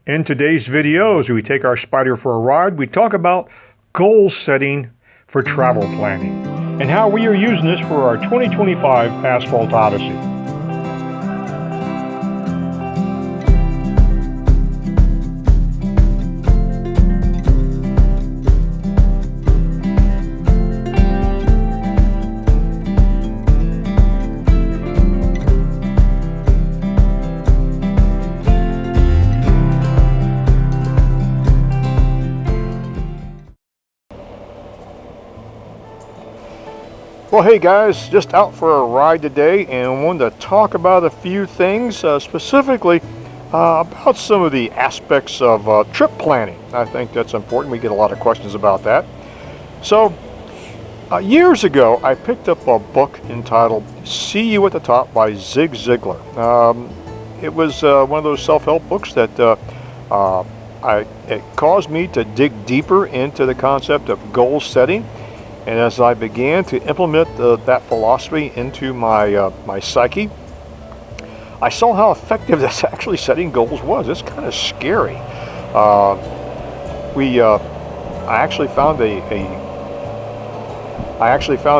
In today's video, as we take our Spyder for a ride, we talk about goal setting for travel planning and how we are using this for our 2025 Asphalt Odyssey. Well, hey guys, just out for a ride today and wanted to talk about a few things, specifically about some of the aspects of trip planning. I think that's important. We get a lot of questions about that. So, years ago, I picked up a book entitled See You at the Top by Zig Ziglar. It was one of those self-help books that it caused me to dig deeper into the concept of goal setting. And as I began to implement that philosophy into my psyche, I saw how effective this actually setting goals was. It's kind of scary. I actually found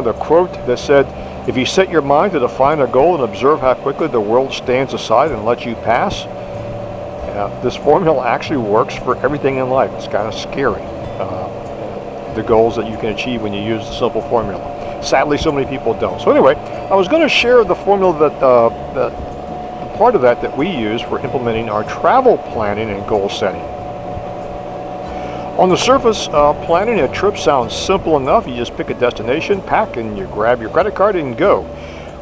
a quote that said, "If you set your mind to define a goal and observe how quickly the world stands aside and lets you pass," this formula actually works for everything in life. It's kind of scary. The goals that you can achieve when you use the simple formula. Sadly, so many people don't. So anyway, I was going to share the formula that the part of that we use for implementing our travel planning and goal setting. On the surface, planning a trip sounds simple enough. You just pick a destination, pack, and you grab your credit card and go.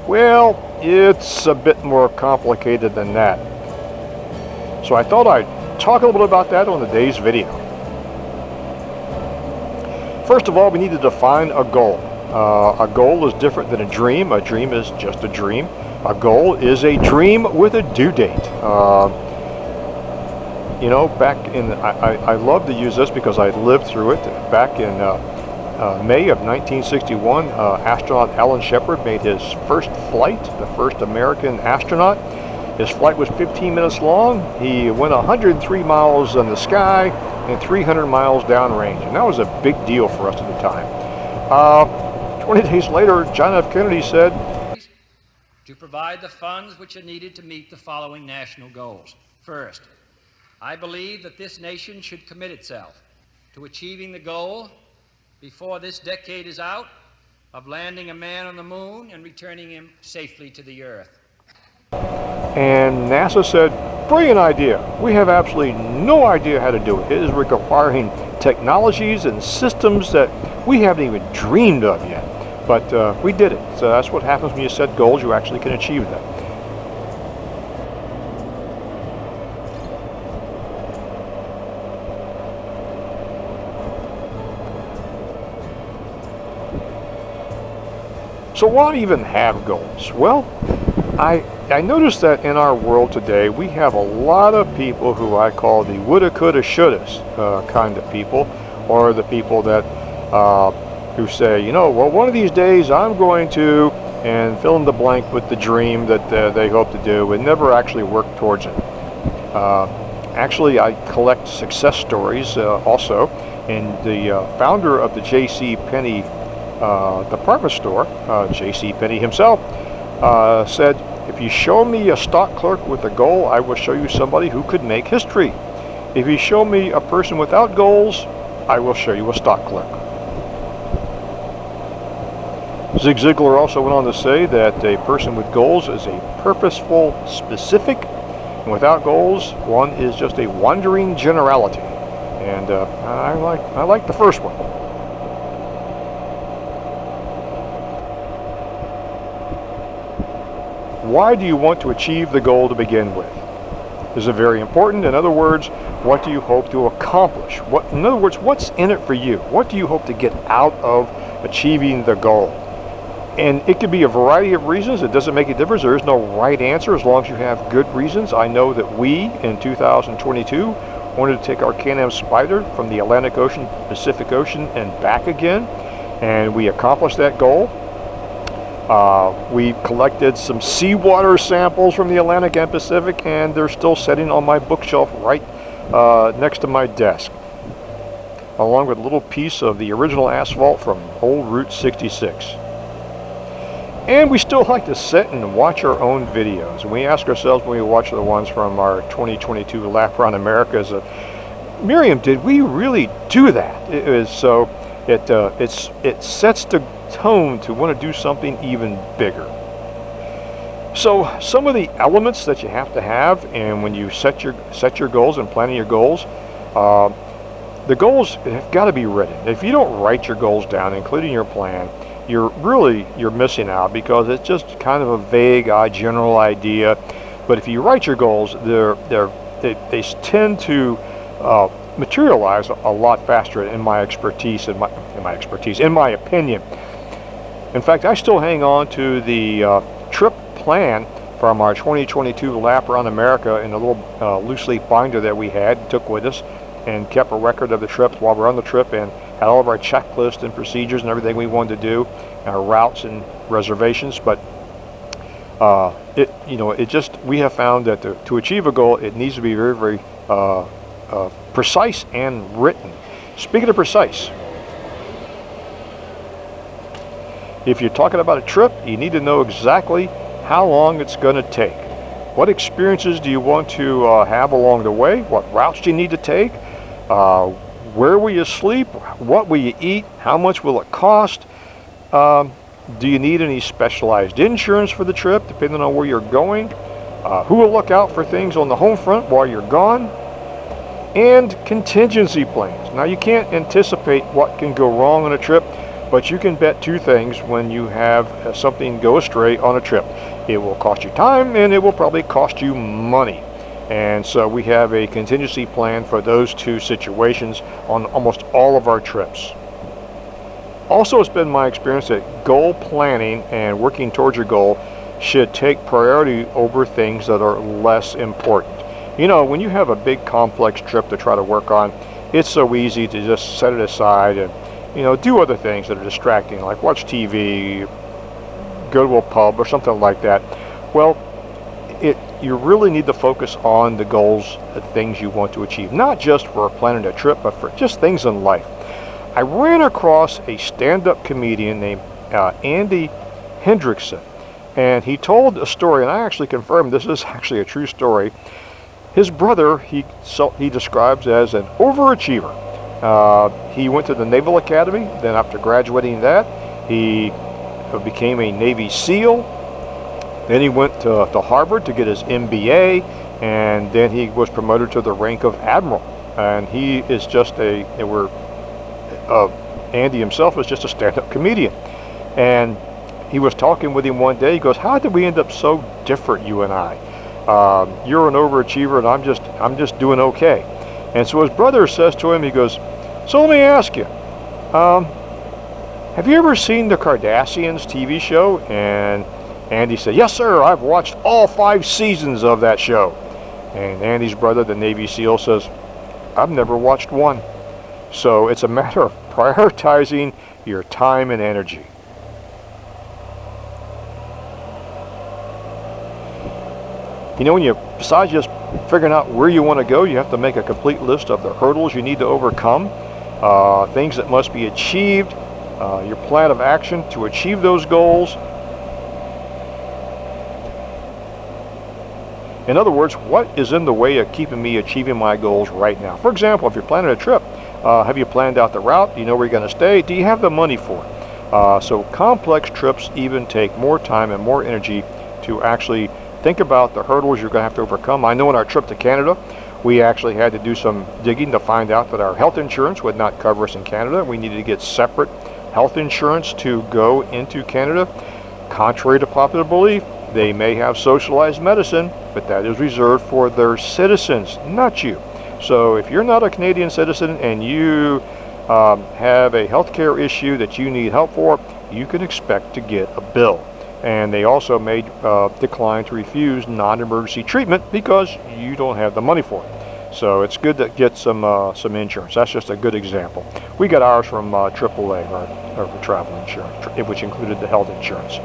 Well, it's a bit more complicated than that. So I thought I'd talk a little bit about that on today's video. First of all, we need to define a goal. A goal is different than a dream. A dream is just a dream. A goal is a dream with a due date. You know, back in, I love to use this because I lived through it. Back in May of 1961, astronaut Alan Shepard made his first flight, the first American astronaut. His flight was 15 minutes long. He went 103 miles in the sky and 300 miles downrange, and that was a big deal for us at the time. 20 days later, John F. Kennedy said, to provide the funds which are needed to meet the following national goals. First, I believe that this nation should commit itself to achieving the goal before this decade is out of landing a man on the moon and returning him safely to the earth. And NASA said, brilliant idea. We have absolutely no idea how to do it. It is requiring technologies and systems that we haven't even dreamed of yet. But we did it. So that's what happens when you set goals. You actually can achieve them. So why even have goals? Well, I noticed that in our world today, we have a lot of people who I call the woulda, coulda, shouldas kind of people, or the people that who say, you know, well, one of these days I'm going to, and fill in the blank with the dream that they hope to do, and never actually work towards it. Actually, I collect success stories also, and the founder of the J.C. Penney department store, J.C. Penney himself, said, if you show me a stock clerk with a goal, I will show you somebody who could make history. If you show me a person without goals, I will show you a stock clerk. Zig Ziglar also went on to say that a person with goals is a purposeful specific, and without goals, one is just a wandering generality. And I like the first one. Why do you want to achieve the goal to begin with? Is it very important? In other words, what do you hope to accomplish? In other words, what's in it for you? What do you hope to get out of achieving the goal? And it could be a variety of reasons. It doesn't make a difference. There is no right answer as long as you have good reasons. I know that we, in 2022, wanted to take our Can-Am Spyder from the Atlantic Ocean, Pacific Ocean, and back again. And we accomplished that goal. We collected some seawater samples from the Atlantic and Pacific, and they're still sitting on my bookshelf right next to my desk, along with a little piece of the original asphalt from old Route 66. And we still like to sit and watch our own videos. And we ask ourselves when we watch the ones from our 2022 lap around America, is Miriam, did we really do that? It is so. It sets the tone to want to do something even bigger. So some of the elements that you have to have, and when you set your goals and planning your goals, the goals have got to be written. If you don't write your goals down, including your plan, you're missing out, because it's just kind of a vague, general idea. But if you write your goals, they tend to materialize a lot faster, in my opinion. In fact, I still hang on to the trip plan from our 2022 lap around America in a little loose leaf binder that we took with us, and kept a record of the trip while we're on the trip, and had all of our checklists and procedures and everything we wanted to do, our routes and reservations. But we have found that to achieve a goal, it needs to be very, very precise and written. Speaking of precise, if you're talking about a trip, you need to know exactly how long it's going to take. What experiences do you want to have along the way? What routes do you need to take? Where will you sleep? What will you eat? How much will it cost? Do you need any specialized insurance for the trip, depending on where you're going? Who will look out for things on the home front while you're gone? And contingency plans. Now, you can't anticipate what can go wrong on a trip, but you can bet two things when you have something go astray on a trip. It will cost you time, and it will probably cost you money. And so we have a contingency plan for those two situations on almost all of our trips. Also, it's been my experience that goal planning and working towards your goal should take priority over things that are less important. You know, when you have a big complex trip to try to work on, it's so easy to just set it aside and, do other things that are distracting, like watch TV, go to a pub or something like that. Well, you really need to focus on the goals, the things you want to achieve, not just for planning a trip, but for just things in life. I ran across a stand-up comedian named Andy Hendrickson, and he told a story, and I actually confirmed this is actually a true story. His brother, he describes as an overachiever. He went to the Naval Academy. Then after graduating that, he became a Navy SEAL. Then he went to Harvard to get his MBA, and then he was promoted to the rank of admiral. And he is just Andy himself is just a stand-up comedian. And he was talking with him one day. He goes, "How did we end up so different, you and I? You're an overachiever, and I'm just doing okay." And so his brother says to him, he goes, "So let me ask you, have you ever seen the Kardashians TV show?" And Andy said, "Yes, sir. I've watched all 5 seasons of that show." And Andy's brother, the Navy SEAL, says, "I've never watched one." So it's a matter of prioritizing your time and energy. Besides just figuring out where you want to go, you have to make a complete list of the hurdles you need to overcome, things that must be achieved, your plan of action to achieve those goals. In other words, what is in the way of keeping me achieving my goals right now? For example, if you're planning a trip, have you planned out the route? Do you know where you're going to stay? Do you have the money for it? So complex trips even take more time and more energy to actually think about the hurdles you're going to have to overcome. I know on our trip to Canada, we actually had to do some digging to find out that our health insurance would not cover us in Canada. We needed to get separate health insurance to go into Canada. Contrary to popular belief, they may have socialized medicine, but that is reserved for their citizens, not you. So if you're not a Canadian citizen and you have a healthcare issue that you need help for, you can expect to get a bill. And they also may decline to refuse non-emergency treatment because you don't have the money for it. So it's good to get some insurance. That's just a good example. We got ours from AAA, our travel insurance, which included the health insurance.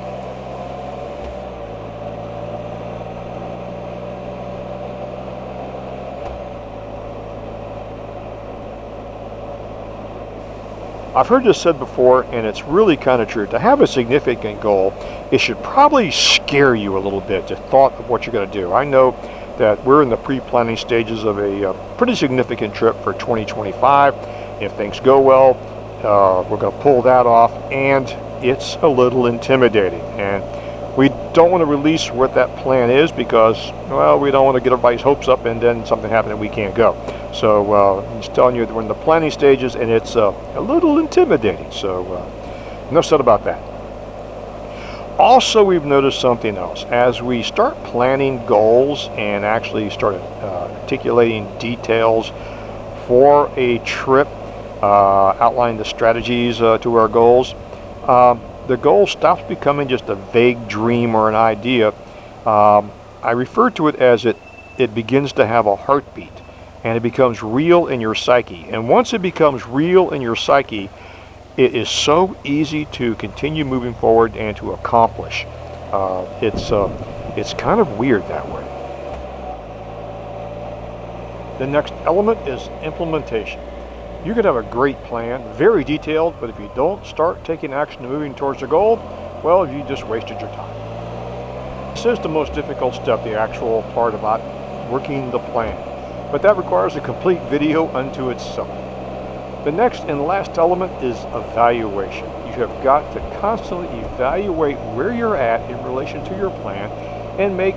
I've heard this said before, and it's really kind of true. To have a significant goal, it should probably scare you a little bit, the thought of what you're going to do. I know that we're in the pre-planning stages of a pretty significant trip for 2025. If things go well, we're going to pull that off, and it's a little intimidating. And we don't want to release what that plan is because, well, we don't want to get everybody's hopes up and then something happens and we can't go. So I'm just telling you that we're in the planning stages, and it's a little intimidating. So enough said about that. Also, we've noticed something else. As we start planning goals and actually start articulating details for a trip, outlining the strategies to our goals, the goal stops becoming just a vague dream or an idea. I refer to it as it begins to have a heartbeat, and it becomes real in your psyche. And once it becomes real in your psyche, it is so easy to continue moving forward and to accomplish. It's kind of weird that way. The next element is implementation. You could have a great plan, very detailed, but if you don't start taking action and moving towards the goal, well, you just wasted your time. This is the most difficult step, the actual part about working the plan, but that requires a complete video unto itself. The next and last element is evaluation. You have got to constantly evaluate where you're at in relation to your plan and make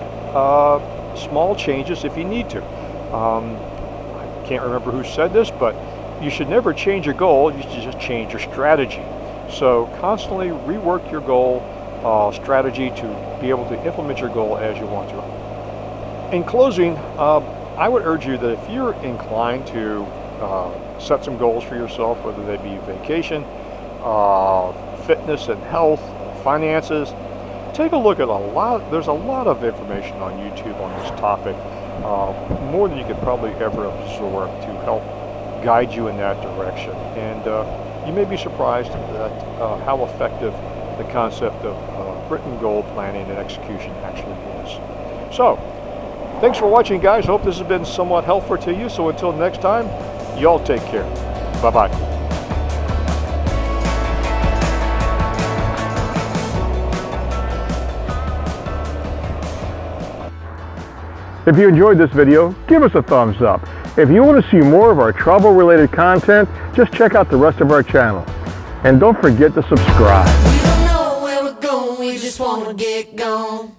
small changes if you need to. I can't remember who said this, but you should never change your goal, you should just change your strategy. So constantly rework your goal strategy to be able to implement your goal as you want to. In closing, I would urge you that if you're inclined to set some goals for yourself, whether they be vacation, fitness and health, finances, take a look at there's a lot of information on YouTube on this topic, more than you could probably ever absorb to help guide you in that direction. And you may be surprised at how effective the concept of written goal planning and execution actually is. So, thanks for watching, guys. Hope this has been somewhat helpful to you. So until next time, y'all take care. Bye-bye. If you enjoyed this video, give us a thumbs up. If you want to see more of our travel-related content, just check out the rest of our channel. And don't forget to subscribe. We don't know where we're going, we just want to get gone.